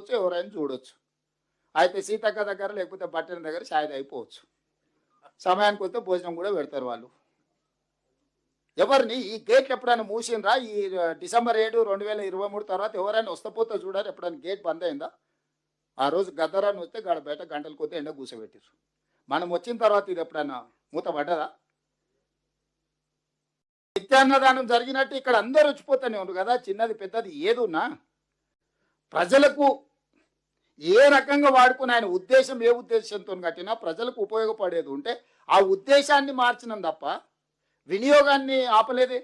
కూర్చోవచ్చు, ఎవరైనా చూడొచ్చు. అయితే సీతక్క దగ్గర లేకపోతే బట్టల దగ్గర షాయిది అయిపోవచ్చు. సమయానికి వస్తే భోజనం కూడా పెడతారు వాళ్ళు. ఎవరిని ఈ గేట్లు ఎప్పుడైనా మూసిండ్రా? ఈ డిసెంబర్ 7, 2023 తర్వాత ఎవరైనా వస్తపోతే చూడారు ఎప్పుడైనా గేట్ బంద్ అయిందా? ఆ రోజు గద్దరాన్ని వస్తే గాడ బయట గంటల కొద్ది ఎండ కూర్చోబెట్టారు. మనం వచ్చిన తర్వాత ఇది ఎప్పుడైనా మూత పడ్డదా? నిత్యాన్నదానం జరిగినట్టు ఇక్కడ అందరూ వచ్చిపోతానే ఉన్నారు కదా, చిన్నది పెద్దది ఏదున్నా ప్రజలకు ఏ రకంగా వాడుకుని ఆయన ఉద్దేశం ఏ ఉద్దేశంతో కట్టినా ప్రజలకు ఉపయోగపడేది ఉంటే ఆ ఉద్దేశాన్ని మార్చినాం తప్ప వినియోగాన్ని ఆపలేదే.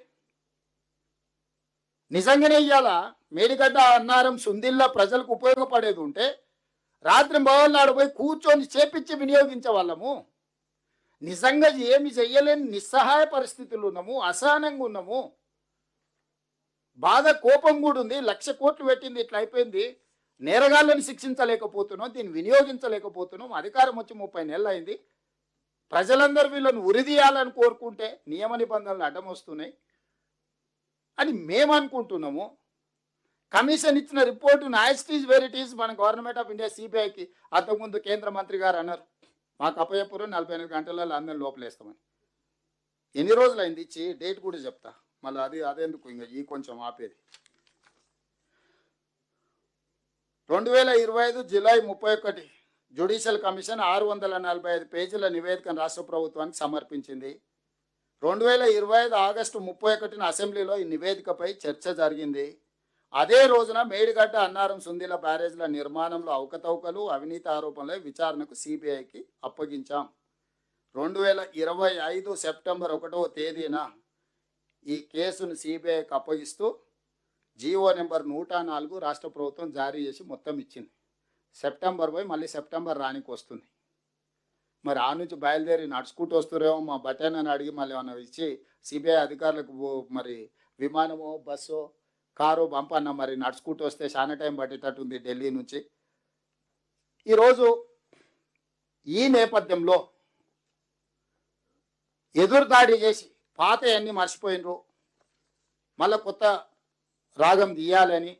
నిజంగానే ఇయ్యాల మేడిగడ్డ అన్నారం సుందిల్లా ప్రజలకు ఉపయోగపడేది ఉంటే రాత్రి బోవల్నాడు పోయి కూర్చొని చేపించి వినియోగించే వాళ్ళము. నిజంగా ఏమి చెయ్యలేని నిస్సహాయ పరిస్థితులు ఉన్నాము, అసహనంగా ఉన్నాము, బాధ కోపం కూడా ఉంది. 1,00,000 కోట్లు పెట్టింది, ఇట్లా అయిపోయింది. నేరగాళ్ళని శిక్షించలేకపోతున్నాం, దీన్ని వినియోగించలేకపోతున్నాం. అధికారం వచ్చి 30 నెలలు అయింది. ప్రజలందరూ వీళ్ళని ఉరిదీయాలని కోరుకుంటే నియమ నిబంధనలు అడ్డం వస్తున్నాయి అని మేము అనుకుంటున్నాము. కమిషన్ ఇచ్చిన report as where it is మన గవర్నమెంట్ ఆఫ్ ఇండియా సిబిఐకి అంతకుముందు కేంద్ర మంత్రి గారు అన్నారు, మాకు అప్పయ్యపురం 48 గంటలలో అందరిని లోపలేస్తామని. ఎన్ని రోజులు అయింది ఇచ్చి? డేట్ కూడా చెప్తా మళ్ళీ. అదేందుకు ఇంకా ఈ కొంచెం ఆపేది. 2025 జూలై 31 జ్యుడిషియల్ కమిషన్ 645 పేజీల నివేదికను రాష్ట్ర ప్రభుత్వానికి సమర్పించింది. 2025 ఆగస్టు 31 అసెంబ్లీలో ఈ నివేదికపై చర్చ జరిగింది. అదే రోజున మేడిగడ్డ అన్నారం సుందిల బ్యారేజ్ల నిర్మాణంలో అవకతవకలు, అవినీతి ఆరోపణలే విచారణకు సిబిఐకి అప్పగించాం. 2025 సెప్టెంబర్ 1వ తేదీన ఈ కేసును సిబిఐకి అప్పగిస్తూ జీవో నెంబర్ 104 రాష్ట్ర ప్రభుత్వం జారీ చేసి మొత్తం ఇచ్చింది. సెప్టెంబర్ పోయి మళ్ళీ సెప్టెంబర్ రానికి వస్తుంది. మరి ఆ నుంచి బయలుదేరి నడుచుకుంటూ వస్తురేమో మా బటన్ అని అడిగి మళ్ళీ ఏమన్నా ఇచ్చి సిబిఐ అధికారులకు మరి విమానమో బస్సో కారు పంపన్న. మరి నడుచుకుంటూ వస్తే చాలా టైం పట్టేటట్టుంది ఢిల్లీ నుంచి. ఈరోజు ఈ నేపథ్యంలో ఎదురుదాడి చేసి పాత అన్నీ మర్చిపోయినరు, మళ్ళీ కొత్త రాగం తీయాలని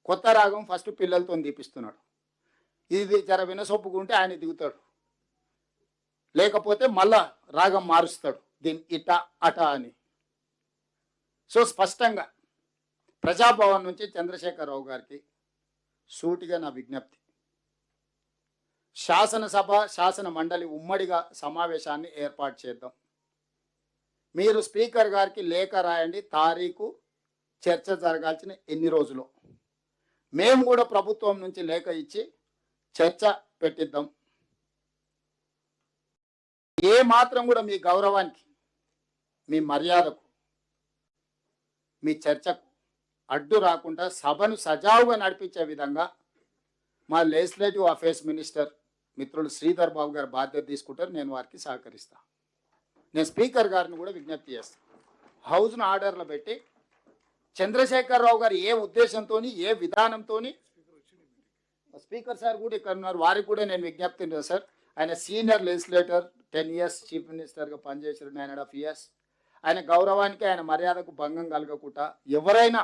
కొత్త రాగం ఫస్ట్ పిల్లలతో తీపిస్తున్నాడు. ఇది జర వినసొప్పుకుంటే ఆయన దిగుతాడు, లేకపోతే మళ్ళా రాగం మారుస్తాడు దీన్ని ఇట అట అని. సో స్పష్టంగా ప్రజాభవన్ నుంచి చంద్రశేఖరరావు గారికి సూటిగా నా విజ్ఞప్తి, శాసనసభ శాసన మండలి ఉమ్మడిగా సమావేశాన్ని ఏర్పాటు చేద్దాం. మీరు స్పీకర్ గారికి లేఖ రాయండి, తారీఖు చర్చ జరగాల్సిన ఎన్ని రోజులు. మేము కూడా ప్రభుత్వం నుంచి లేఖ ఇచ్చి చర్చ పెట్టిద్దాం. ఏ మాత్రం కూడా మీ గౌరవానికి, మీ మర్యాదకు, మీ చర్చకు అడ్డు రాకుండా సభను సజావుగా నడిపించే విధంగా మా లెజిస్లేటివ్ అఫేర్స్ మినిస్టర్ మిత్రులు శ్రీధర్ బాబు గారు బాధ్యత తీసుకుంటారు. నేను వారికి సహకరిస్తాను. నేను స్పీకర్ గారిని కూడా విజ్ఞప్తి చేస్తాను, హౌస్ను ఆర్డర్లో పెట్టి చంద్రశేఖరరావు గారు ఏ ఉద్దేశంతో ఏ విధానంతో, స్పీకర్ సార్ కూడా ఇక్కడ ఉన్నారు, వారికి కూడా నేను విజ్ఞప్తి సార్. ఆయన సీనియర్ లెజిస్లేటర్, 10 years చీఫ్ మినిస్టర్గా పనిచేశారు, 9.5 years. ఆయన గౌరవానికి ఆయన మర్యాదకు భంగం కలగకుండా ఎవరైనా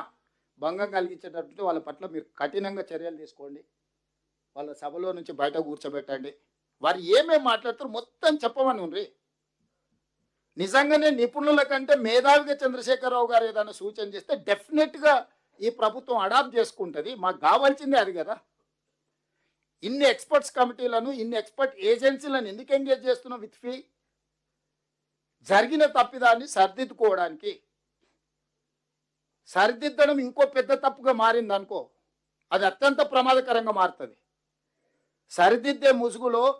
భంగం కలిగించేటట్టు వాళ్ళ పట్ల మీరు కఠినంగా చర్యలు తీసుకోండి. వాళ్ళ సభలో నుంచి బయట కూర్చోబెట్టండి. వారు ఏమేమి మాట్లాడుతారో మొత్తం చెప్పమని ఉండ్రి. నిజంగానే నిపుణుల కంటే మేధావిగా చంద్రశేఖరరావు గారు ఏదైనా సూచన చేస్తే డెఫినెట్గా ఈ ప్రభుత్వం అడాప్ట్ చేసుకుంటుంది. మాకు కావాల్సిందే అది కదా. ఇన్ని ఎక్స్పర్ట్స్ కమిటీలను, ఇన్ని ఎక్స్పర్ట్ ఏజెన్సీలను ఎందుకు ఎంగేజ్ చేస్తున్నాం విత్ ఫీ? జరిగిన తప్పిదాన్ని సరిదిద్దుకోవడానికి. సరిదిద్దడం ఇంకో పెద్ద తప్పుగా మారింది అనుకో, అది అత్యంత ప్రమాదకరంగా మారుతుంది. సరిదిద్దే ముసుగులో